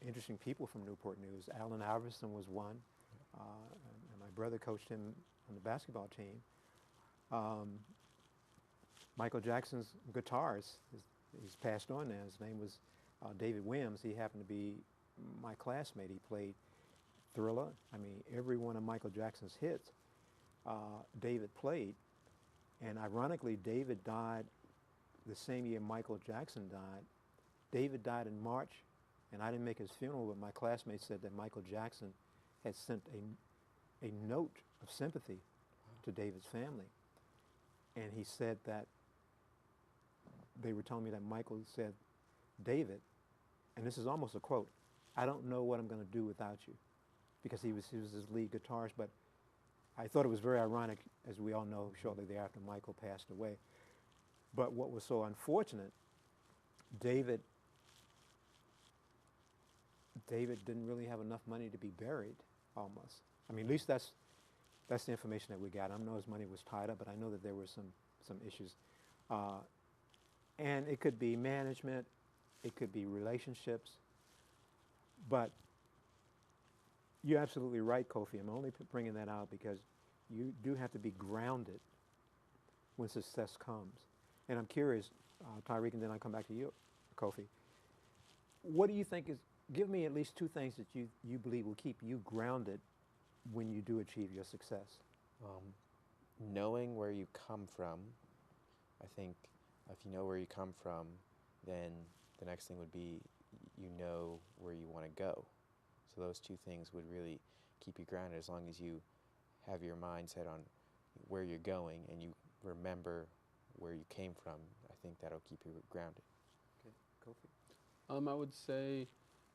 interesting people from Newport News. Allen Iverson was one, and my brother coached him on the basketball team. Michael Jackson's guitarist, he's passed on now. His name was David Williams. He happened to be my classmate. He played Thriller. I mean, every one of Michael Jackson's hits, David played. And ironically, David died the same year Michael Jackson died. David died in March, and I didn't make his funeral, but my classmates said that Michael Jackson had sent a note of sympathy to David's family. And he said that they were telling me that Michael said, David, and this is almost a quote, "I don't know what I'm going to do without you," because he was his lead guitarist. But I thought it was very ironic, as we all know, shortly thereafter Michael passed away. But what was so unfortunate, David didn't really have enough money to be buried, almost. I mean, at least that's the information that we got. I don't know his money was tied up, but I know that there were some issues. And it could be management, it could be relationships, but you're absolutely right, Kofi. I'm only bringing that out because you do have to be grounded when success comes. And I'm curious, Tyreek, and then I come back to you, Kofi. What do you think is, give me at least two things that you believe will keep you grounded when you do achieve your success. Knowing where you come from, I think if you know where you come from, then the next thing would be you know where you want to go. So those two things would really keep you grounded as long as you have your mindset on where you're going and you remember where you came from. I think that'll keep you grounded. Okay, Kofi. I would say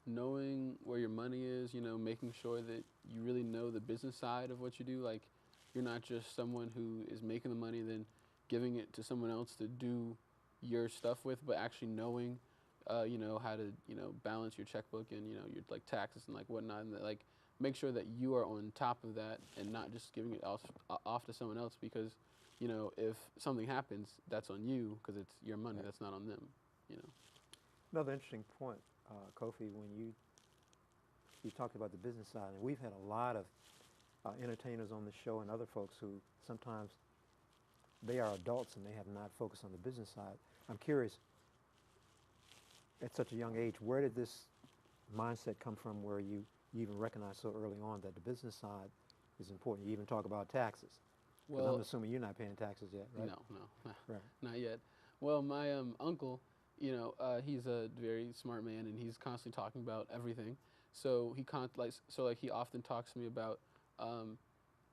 knowing where your money is, making sure that you really know the business side of what you do. Like, you're not just someone who is making the money, then giving it to someone else to do your stuff with, but actually knowing, how to, balance your checkbook and, your like taxes and like whatnot, and that, like make sure that you are on top of that and not just giving it off to someone else because, if something happens, that's on you because it's your money. That's not on them. Another interesting point, Kofi, when you talked about the business side, and we've had a lot of entertainers on the show and other folks who sometimes they are adults and they have not focused on the business side. I'm curious, at such a young age, where did this mindset come from where you even recognize so early on that the business side is important? You even talk about taxes. Well, I'm assuming you're not paying taxes yet, right? No, Right. not yet. Well, my uncle, he's a very smart man and he's constantly talking about everything. So he often talks to me about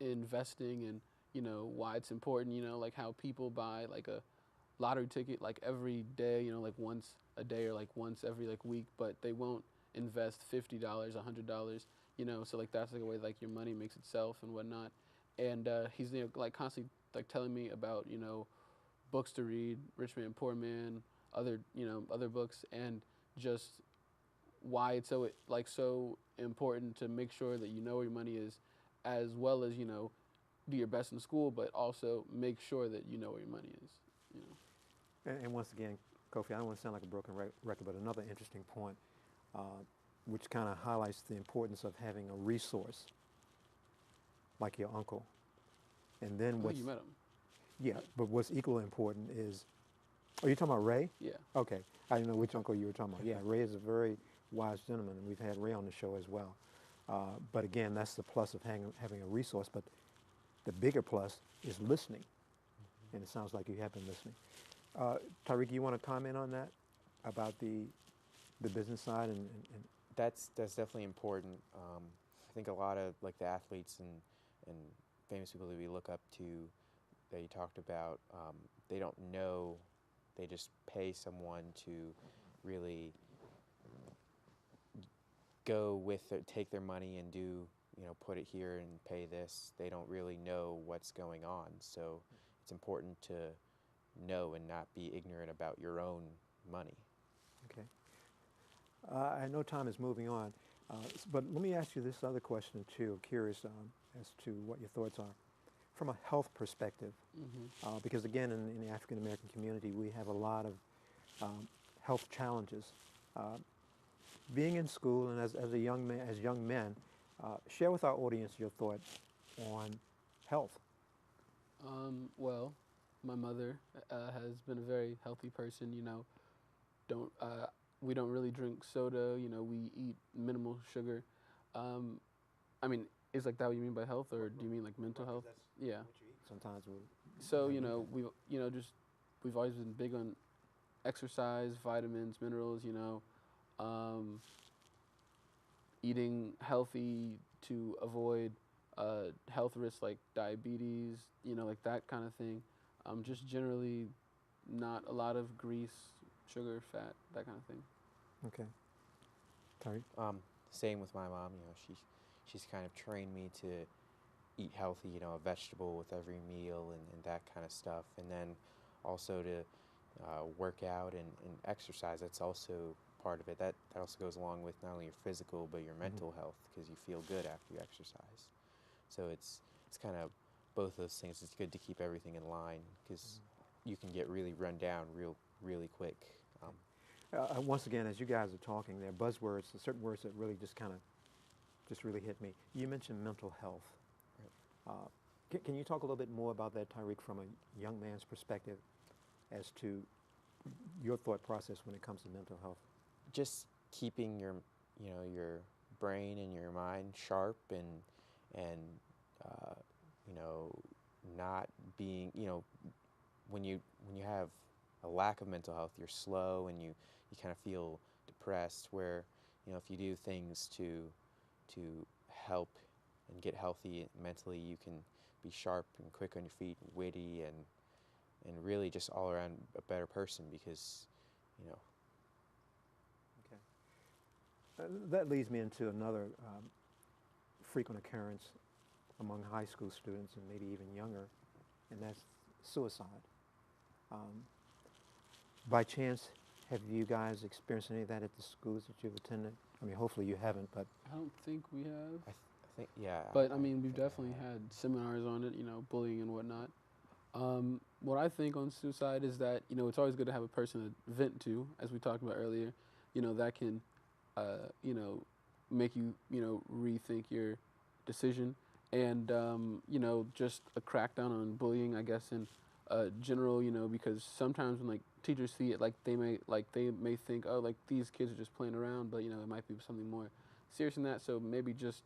investing and why it's important. Like how people buy like a lottery ticket like every day. Like once a day or like once every like week, but they won't invest $50, $100. So like that's like a way like your money makes itself and whatnot. And he's like constantly like telling me about books to read, Rich Man Poor Man, other books, and just why it's so important to make sure that you know where your money is, as well as do your best in school, but also make sure that you know where your money is. And once again, Kofi, I don't want to sound like a broken record, but another interesting point, which kind of highlights the importance of having a resource like your uncle. And then You met him. Yeah, but what's equally important is, are you talking about Ray? Yeah. Okay, I didn't know which uncle you were talking about. Yeah, Ray is a very wise gentleman, and we've had Ray on the show as well. But again, that's the plus of having a resource, but the bigger plus is listening, and it sounds like you have been listening. Tyreek, you want to comment on that, about the business side and That's definitely important. I think a lot of like the athletes and famous people that we look up to that you talked about, they don't know, they just pay someone to really go with it, take their money and do, put it here and pay this. They don't really know what's going on. So it's important to know and not be ignorant about your own money. Okay. I know time is moving on, but let me ask you this other question too. Curious as to what your thoughts are. From a health perspective, because again, in the African American community, we have a lot of health challenges. Being in school and as young men, share with our audience your thoughts on health. Well, my mother has been a very healthy person. We don't really drink soda. We eat minimal sugar. I mean, is like that what you mean by health, or do you mean like mental health? Yeah. Sometimes we. So we've always been big on exercise, vitamins, minerals. Eating healthy to avoid health risks like diabetes. Like that kind of thing. Just generally, not a lot of grease, sugar, fat, that kind of thing. Okay. Sorry. Same with my mom. She's kind of trained me to eat healthy. A vegetable with every meal and that kind of stuff. And then also to work out and exercise. That's also part of it. That also goes along with not only your physical but your mental health, because you feel good after you exercise. So it's kind of both those things. It's good to keep everything in line because you can get really run down real really quick. Once again, as you guys are talking, there are buzzwords, certain words that really just kind of just really hit me. You mentioned mental health. Can you talk a little bit more about that, Tyreek, from a young man's perspective as to your thought process when it comes to mental health? Just keeping your, your brain and your mind sharp, and not being, when you have a lack of mental health, you're slow and you kind of feel depressed. Where, if you do things to help and get healthy mentally, you can be sharp and quick on your feet, and witty, and really just all around a better person, because, Okay. That leads me into another frequent occurrence among high school students and maybe even younger, and that's suicide. By chance, have you guys experienced any of that at the schools that you've attended? I mean, hopefully you haven't, but I don't think we have. I think, yeah. But I mean, we've definitely had seminars on it, bullying and whatnot. What I think on suicide is that, it's always good to have a person to vent to, as we talked about earlier. That can, make you, rethink your decision. And, just a crackdown on bullying, I guess, in general, because sometimes when, like, teachers see it, like, they may think, oh, like, these kids are just playing around, but, it might be something more serious than that. So maybe just,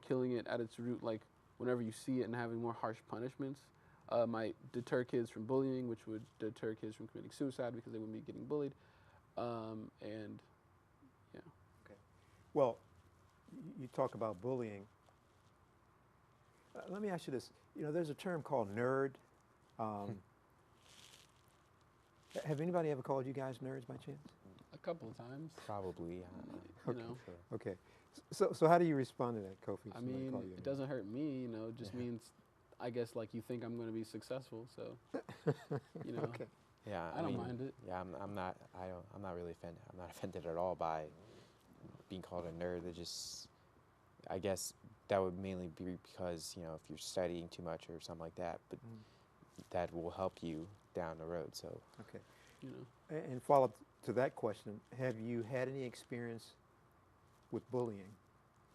killing it at its root, like, whenever you see it, and having more harsh punishments might deter kids from bullying, which would deter kids from committing suicide because they wouldn't be getting bullied. And, yeah. okay. Well, you talk about bullying. Let me ask you this. There's a term called nerd. Have anybody ever called you guys nerds by chance? A couple of times. Probably, You know. sure. Okay. So how do you respond to that, Kofi? I Somebody mean, call you a it nerd? doesn't hurt me, it just Yeah. means, I guess, like, you think I'm going to be successful, so, Okay. Yeah, I don't mind it. Yeah, I'm not really offended. I'm not offended at all by being called a nerd. I guess that would mainly be because, if you're studying too much or something like that, but that will help you down the road. So, Okay. you know. And follow up to that question, have you had any experience with bullying?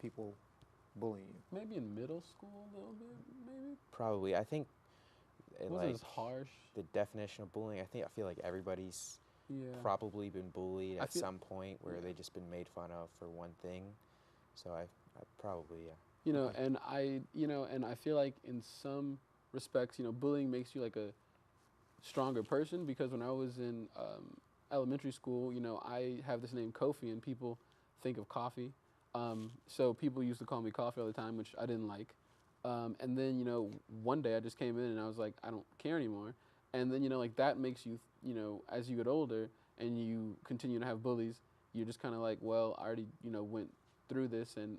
People bullying you? Maybe in middle school a little bit, maybe. probably, I think, It like, wasn't as harsh. the definition of bullying, I feel like everybody's Yeah. probably been bullied I at feel- some point where yeah. they just been made fun of for one thing. So I probably, yeah. Okay. And I feel like in some respects, bullying makes you like a stronger person, because when I was in elementary school, I have this name Kofi, and people think of coffee. So people used to call me Coffee all the time, which I didn't like. And then, one day I just came in and I was like, I don't care anymore. And then, like, that makes you, as you get older and you continue to have bullies, you're just kind of like, well, I already, went through this, and,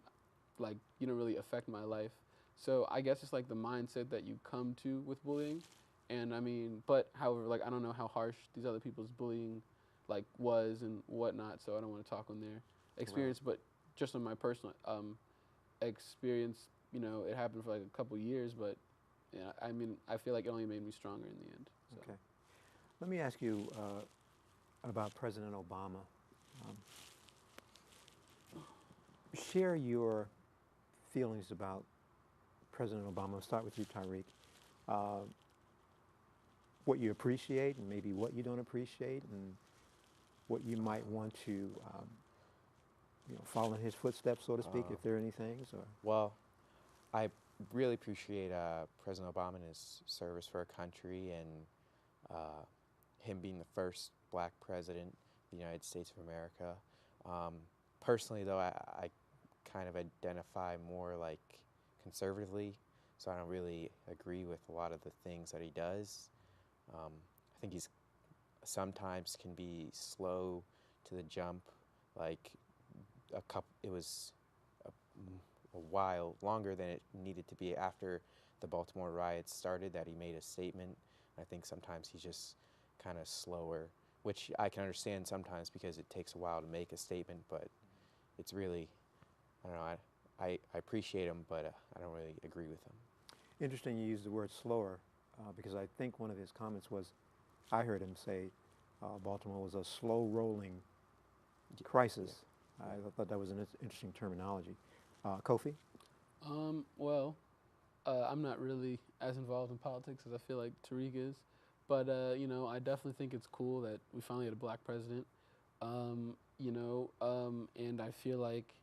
like, you don't really affect my life. So I guess it's like the mindset that you come to with bullying. And I mean, but however, like, I don't know how harsh these other people's bullying, like, was and whatnot, so I don't want to talk on their experience. But just on my personal experience, it happened for like a couple years, but yeah, I mean, I feel like it only made me stronger in the end. So. Okay. Let me ask you about President Obama. Share your feelings about President Obama. I'll start with you, Tyreek. What you appreciate and maybe what you don't appreciate, and what you might want to follow in his footsteps, so to speak, if there are any things. Or Well, I really appreciate President Obama and his service for our country, and him being the first black president of the United States of America. Personally, though, I kind of identify more like conservatively, so I don't really agree with a lot of the things that he does. I think he's sometimes can be slow to the jump. Like it was a while longer than it needed to be after the Baltimore riots started that he made a statement. I think sometimes he's just kind of slower, which I can understand sometimes because it takes a while to make a statement, but it's really, I don't know, I appreciate him, but I don't really agree with him. interesting, you use the word slower because I think one of his comments was, I heard him say, Baltimore was a slow-rolling crisis. I thought that was an interesting terminology. Kofi? Well, I'm not really as involved in politics as I feel like Tariq is, but I definitely think it's cool that we finally had a black president. And I feel like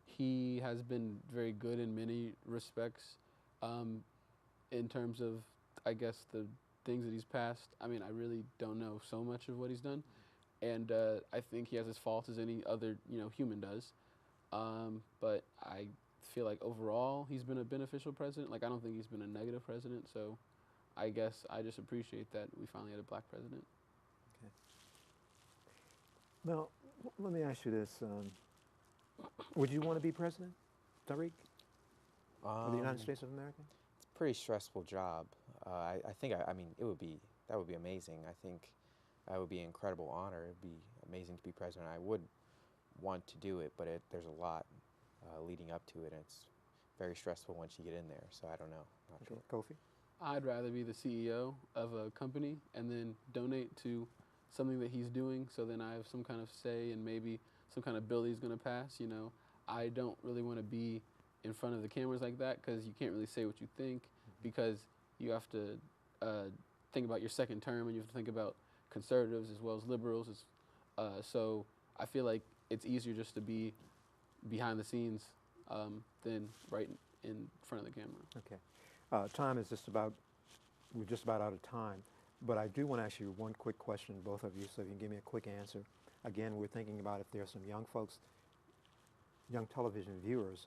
he has been very good in many respects, in terms of, I guess, the things that he's passed. I mean, I really don't know so much of what he's done, and I think he has his faults as any other human does. But I feel like overall he's been a beneficial president. Like, I don't think he's been a negative president. So I guess I just appreciate that we finally had a black president. Okay. Now, let me ask you this. Would you want to be president, Tariq, of the United States of America? It's a pretty stressful job. I think, I mean, that would be amazing. I think that would be an incredible honor. It would be amazing to be president. I would want to do it, but there's a lot leading up to it, and it's very stressful once you get in there. So I don't know. Not Okay. sure. Kofi? I'd rather be the CEO of a company and then donate to something that he's doing, so then I have some kind of say and maybe some kind of bill he's going to pass. I don't really want to be in front of the cameras like that, because you can't really say what you think, because you have to think about your second term, and you have to think about conservatives as well as liberals. So I feel like it's easier just to be behind the scenes than right in front of the camera. Okay. Time is we're just about out of time. But I do want to ask you one quick question, both of you, so you can give me a quick answer. Again, we're thinking about if there are some young folks, young television viewers,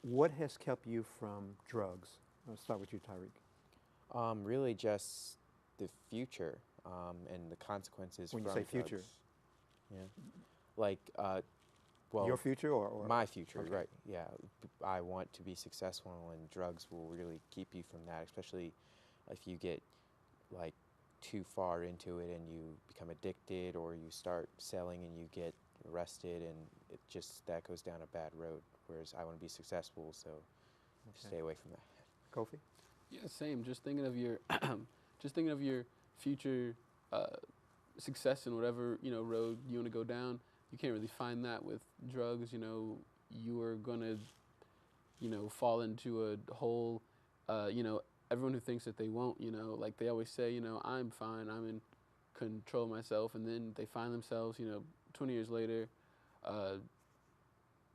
what has kept you from drugs? I'll start with you, Tariq. Really just the future and the consequences When you from say future? drugs. Yeah. Like, well, Your future or? my future, okay. right? Yeah, I want to be successful, and drugs will really keep you from that, especially if you get like too far into it and you become addicted, or you start selling and you get arrested, and it just that goes down a bad road. Whereas I want to be successful, so stay away from that. Kofi? Yeah, same. Just thinking of your, just thinking of your future success in whatever road you want to go down. You can't really find that with drugs. You are gonna, fall into a whole, everyone who thinks that they won't, like they always say, I'm fine, I'm in control of myself, and then they find themselves, 20 years later,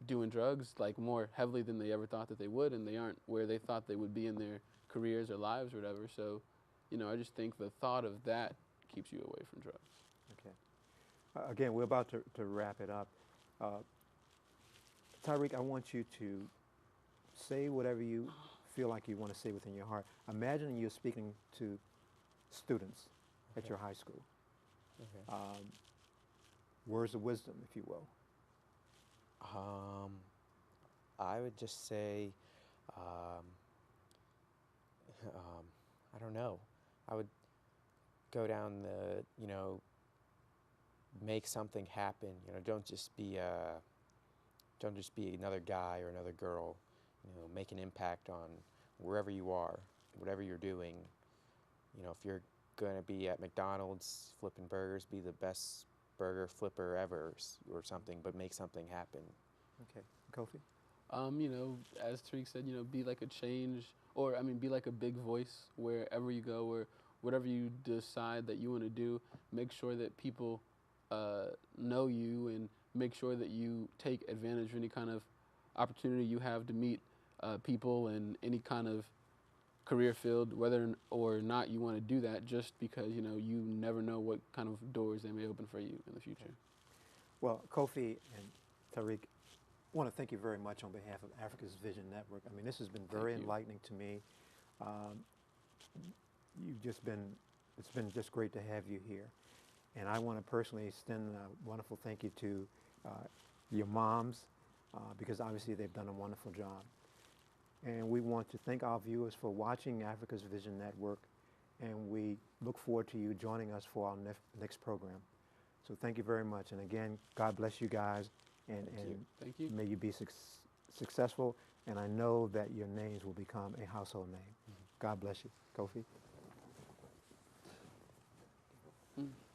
doing drugs like more heavily than they ever thought that they would, and they aren't where they thought they would be in their careers or lives or whatever. So, I just think the thought of that keeps you away from drugs. Okay. Again, we're about to wrap it up. Tariq, I want you to say whatever you feel like you want to say within your heart. Imagine you're speaking to students at your high school. Okay. Words of wisdom, if you will. I would just say, I don't know. I would go down the, make something happen. Don't just be another guy or another girl. Make an impact on wherever you are, whatever you're doing. If you're going to be at McDonald's flipping burgers, be the best burger flipper ever or something, but make something happen. Okay. Kofi? As Tariq said, be like a change, or be like a big voice wherever you go, or whatever you decide that you want to do. Make sure that people know you, and make sure that you take advantage of any kind of opportunity you have to meet people in any kind of career field, whether or not you want to do that, just because you never know what kind of doors they may open for you in the future. Okay. Well, Kofi and Tariq, I want to thank you very much on behalf of Africa's Vision Network. I mean, this has been very enlightening to me. It's been just great to have you here. And I want to personally extend a wonderful thank you to your moms, because obviously they've done a wonderful job. And we want to thank our viewers for watching Africa's Vision Network, and we look forward to you joining us for our next program. So thank you very much. And again, God bless you guys, and Thank you. may you be successful, and I know that your names will become a household name. God bless you. Kofi? Mm.